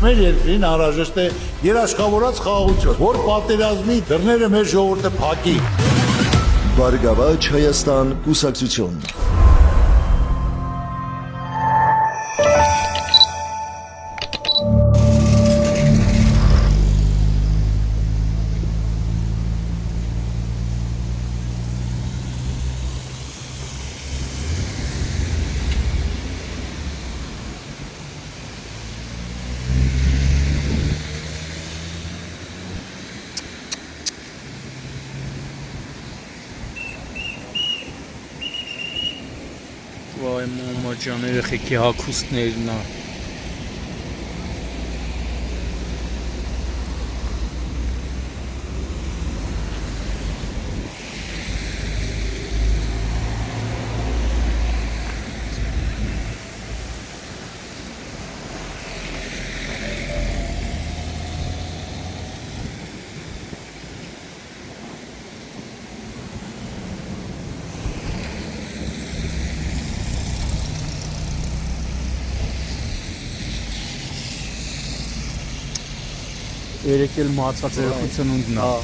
Մեր երկրին անհրաժեշտ է երաշխավորած խաղաղություն, որ պատերազմի դռները մեր ժողովուրդը փակի։ Բարգավաճ Հայաստան կուսակցություն։ Վայ մամա ջան, երեխեքի հագուստներն ա։ Երեք էլ մացած երեխությունն ա։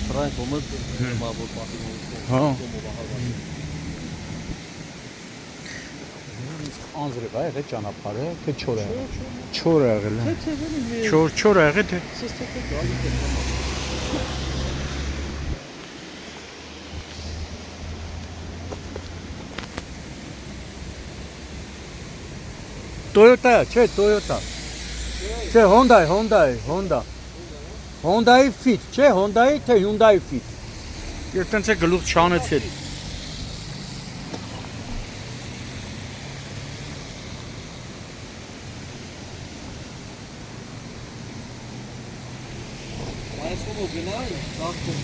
Frank omul ma vor patrimoniul. Հա։ Անձրև ա եղել ճանապարհը, թե չոր ա եղել։ Չոր ա եղել։ Չոր ա եղել թե։ Toyota, չէ, Toyota։ Չէ, Honda։ Hyundai Fit, չէ, Hyundai թե Hyundai Fit։ Ես տենց է գլուխ չանեցել։ Mai sunt o gânare, da, cum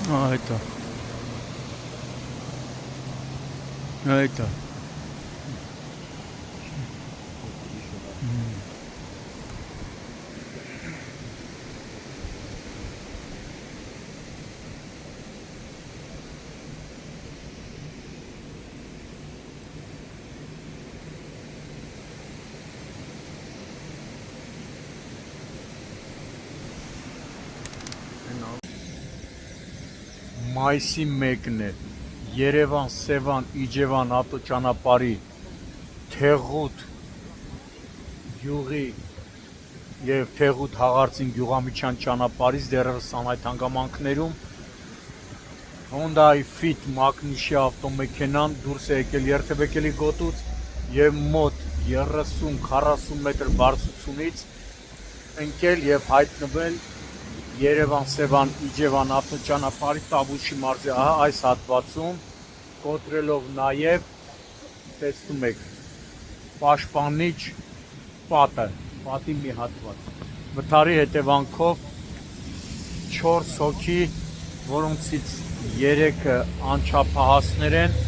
Это. Это. Մայիսի 1-ն է Երևան, Սևան, Իջևան ավտոճանապարհի Թեղուտ գյուղի եւ Թեղուտ Հաղարծին գյուղամիջյան ճանապարհից դեռևս անհայտ հանգամանքներում Hyundai Fit մակնիշի ավտոմեքենան դուրս է եկել երթևեկելի գոտուց եւ մոտ 30-40 մետր բարձրությունից ընկել եւ հայտնվել Երևան, Սևան, Իջևան ավտոճանապարհի Տավուշի մարզի այս հատվածում կոտրելով նաև տեսնում եք պաշտպանիչ պատի մի հատված վթարի հետևանքով 4 հոգի, որոնցից 3-ը անչափահասներ են,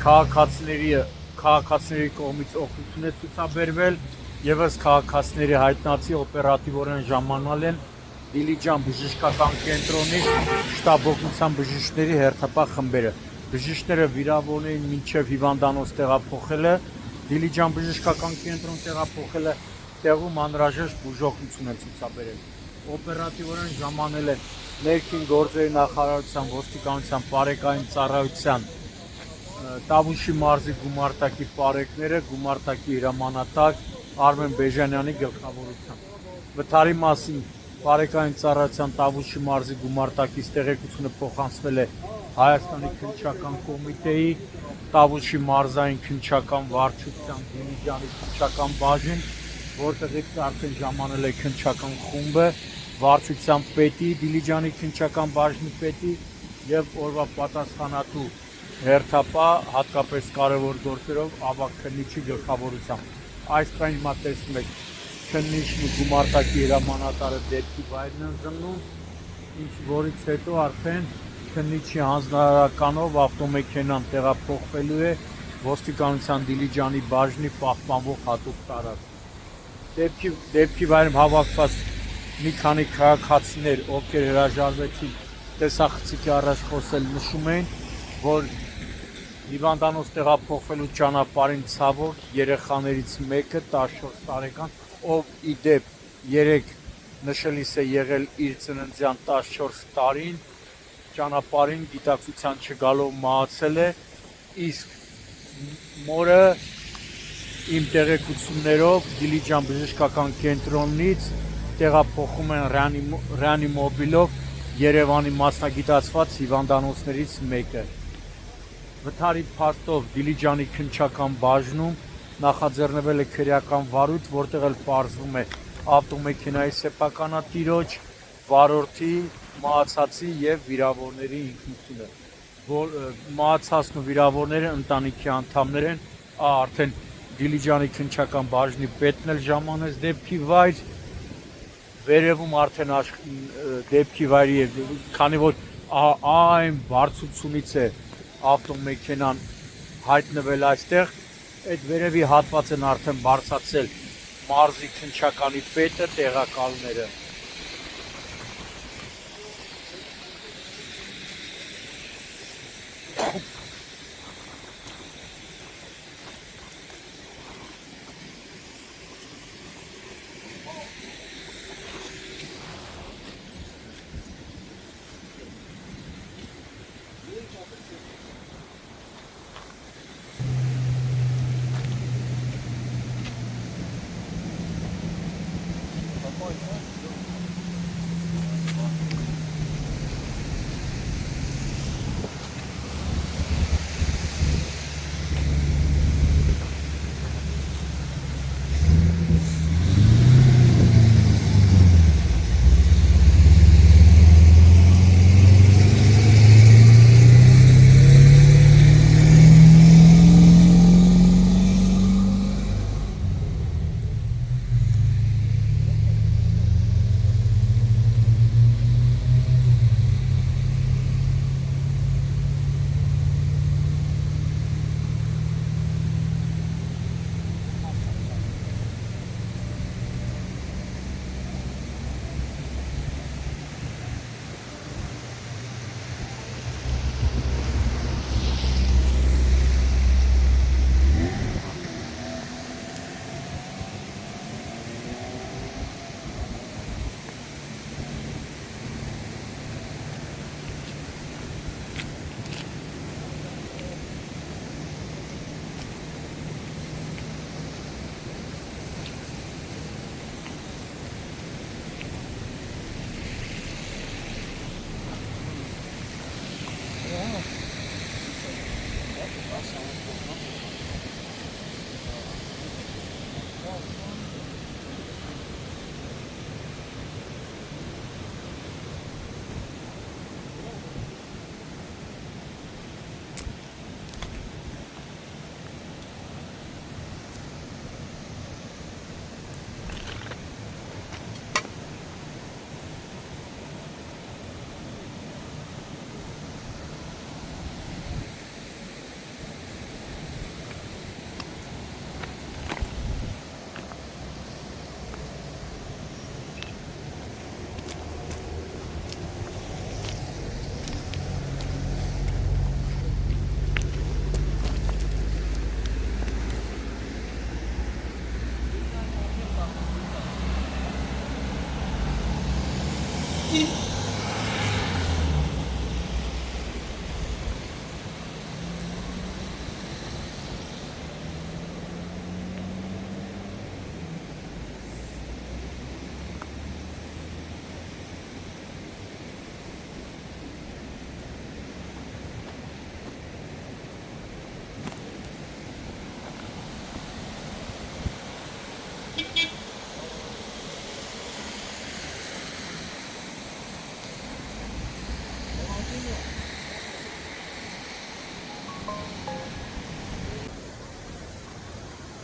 քաղաքացիների կողմից օգնություն է ցուցաբերվել եւս քաղաքացիների հայտնացի օպերատիվորեն ժամանալ են Դիլիջան բժշկական կենտրոնի շտաբ օգնության բժիշկների հերթապահ խմբերը։ Բժիշկները վիրավորներին մինչև հիվանդանոց տեղափոխելը, Դիլիջան բժշկական կենտրոն տեղափոխելը, տեղում անհրաժեշտ բուժօգնություն են ցուցաբերել։ Օպերատիվորեն ժամանել են ներքին գործերի նախարարության, ոստիկանության, բարեկային ծառայության, Տավուշի մարզի գումարտակի պարեկները, գումարտակի հրամանատար Արմեն Բեժանյանի գլխավորությամբ։ Վթարի մասին Բարեկային ծառայության Տավուշի մարզի գումարտակից տեղեկությունը փոխանցվել է Հայաստանի քննչական կոմիտեի, Տավուշի մարզային քննչական վարչության Դիլիջանի քննչական բաժին, որտեղից արդեն ժամանել է քննչական խումբը, վարչության պետի, Դիլիջանի քննչական բաժնի պետի եւ օրվա պատասխանատու հերթապահ, հատկապես կարևոր գործերով ավագ քննիչի գլխավորությամբ։ Այս բանը հիմա տեսնում եք քննիչն ու գումարտակի հրամանատարը դեպքի վայրն են զննում, ինչ որից հետո արդեն քննիչի հանձնարարականով ավտոմեքենան տեղափոխվելու է ոստիկանության Դիլիջանի բաժնի պահպանվող հատուկ տարածք։ Դեպքի վայրում հավաքված մի քանի քաղաքացիներ, ովքեր հրաժարվեցին տեսախցիկի առաջ խոսել նշում էին, որ հիվանդանոց տեղափոխվելու ճանապարհին ցավոք երեխաներից մեկը 14 տարեկան, ով ի դեպ 3 նշելիս է եղել իր ծննդյան 14 տարին, ճանապարհին գիտակցության չգալով մահացել է, իսկ մորը իմ տեղեկություններով Դիլիջան բժշկական կենտրոնից տեղափոխում են ռեանիմոբիլով Երևանի մասնագիտացված հիվանդանոցներից մեկը։ Վթարի փաստով Դիլիջանի քննչական բաժնում նախաձեռնվել է քրեական վարույթ, որտեղ էլ պարզվում է ավտոմեքենայի սեփականատիրոջ, վարորդի, մահացածի եւ վիրավորների ինքնությունը։ Որ մահացածն ու վիրավորները ընտանիքի անդամներ են, արդեն Դիլիջանի քննչական բաժնի պետն էլ ժամանեց դեպքի վայր, վերևում արդեն դեպքի վայրի է, քանի որ այն բարձրությունից է ավտոմեքենան հայտնվել այստեղ, այդ վերևի հատվածն արդեն բարձրացել մարզի քննչականի պետը, տեղակալները։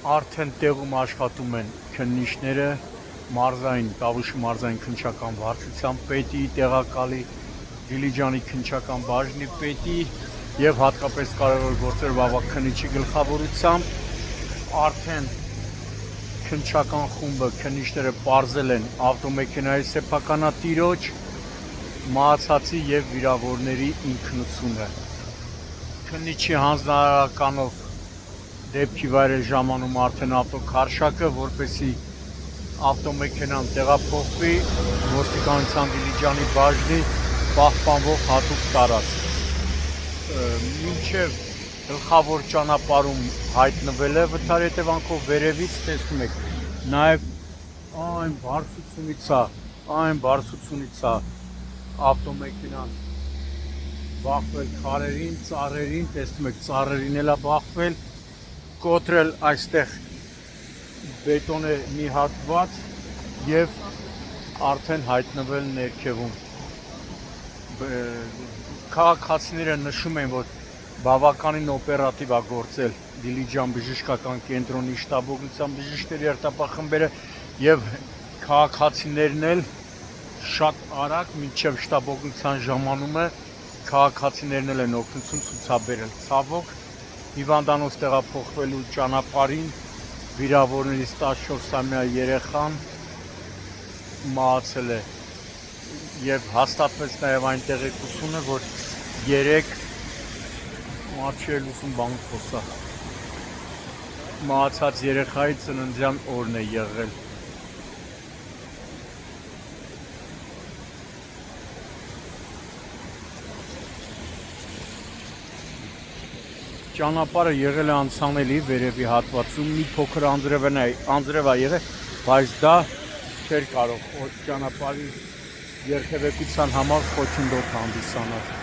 Արդեն տեղում աշխատում են քննիչները, Տավուշի մարզային քննչական վարչության պետի, տեղակալի, Դիլիջանի քննչական բաժնի պետի եւ հատկապես կարևոր գործեր Վավա քննիչի գլխավորությամբ արդեն քննչական խումբը քննիչները պարզել են ավտոմեքենայի սեփականատիրոջ, մահացածի եւ վիրավորների ինքնությունը։ Քննիչի հանձնարարականով դեպքի վայրը ժամանում արդեն ավտոքարշակը, որպեսի ավտոմեքենան տեղափոխվի ոստիկանության Դիլիջանի բաժնի պահպանվող հատուկ տարածք։ Մինչև գլխավոր ճանապարհում հայտնվել է վթար հետևանքով վերևից տեսնում եք նաև այն բարձրությունից է ավտոմեքենան բախվել քարերին, ծառերին, տեսնում եք ծառերին էլ է բախվել, կոտրել այստեղ բետոնե մի հատված եւ արդեն հայտնվել ներքևում։ Քաղաքացիները նշում են, որ բավականին օպերատիվ է գործել Դիլիջան բժշկական կենտրոնի շտաբօգնության բժիշկների արտապախմբերը եւ քաղաքացիներն էլ շատ արագ մինչև շտաբօգնության ժամանումը քաղաքացիներն էլ են օգնություն ցուցաբերել։ Ցավոք հիվանդանոց տեղափոխվելու ճանապարհին վիրավորներից 14-ամյա երեխան մահացել է եւ հաստատվեց նաեւ այն տեղեկությունը, որ 3 Մարչել ուսում բան խոսա։ Մահացած երեխայի ծննդյան օրն է եղել։ Ճանապարհը եղել է անցանելի վերևի հատվածում, մի փոքր անձրև է եղել, բայց դա չէր կարող ճանապարհի երթևեկության համար խոչընդոտ հանդիսանալ։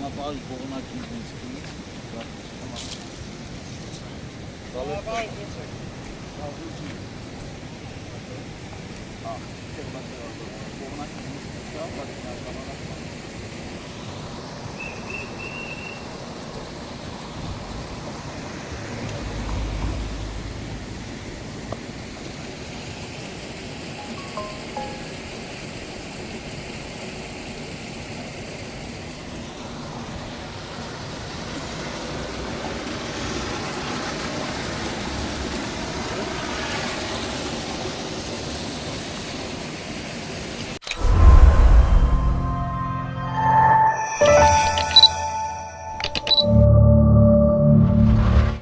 ճանապարհի կողմնակի ինձ քիչ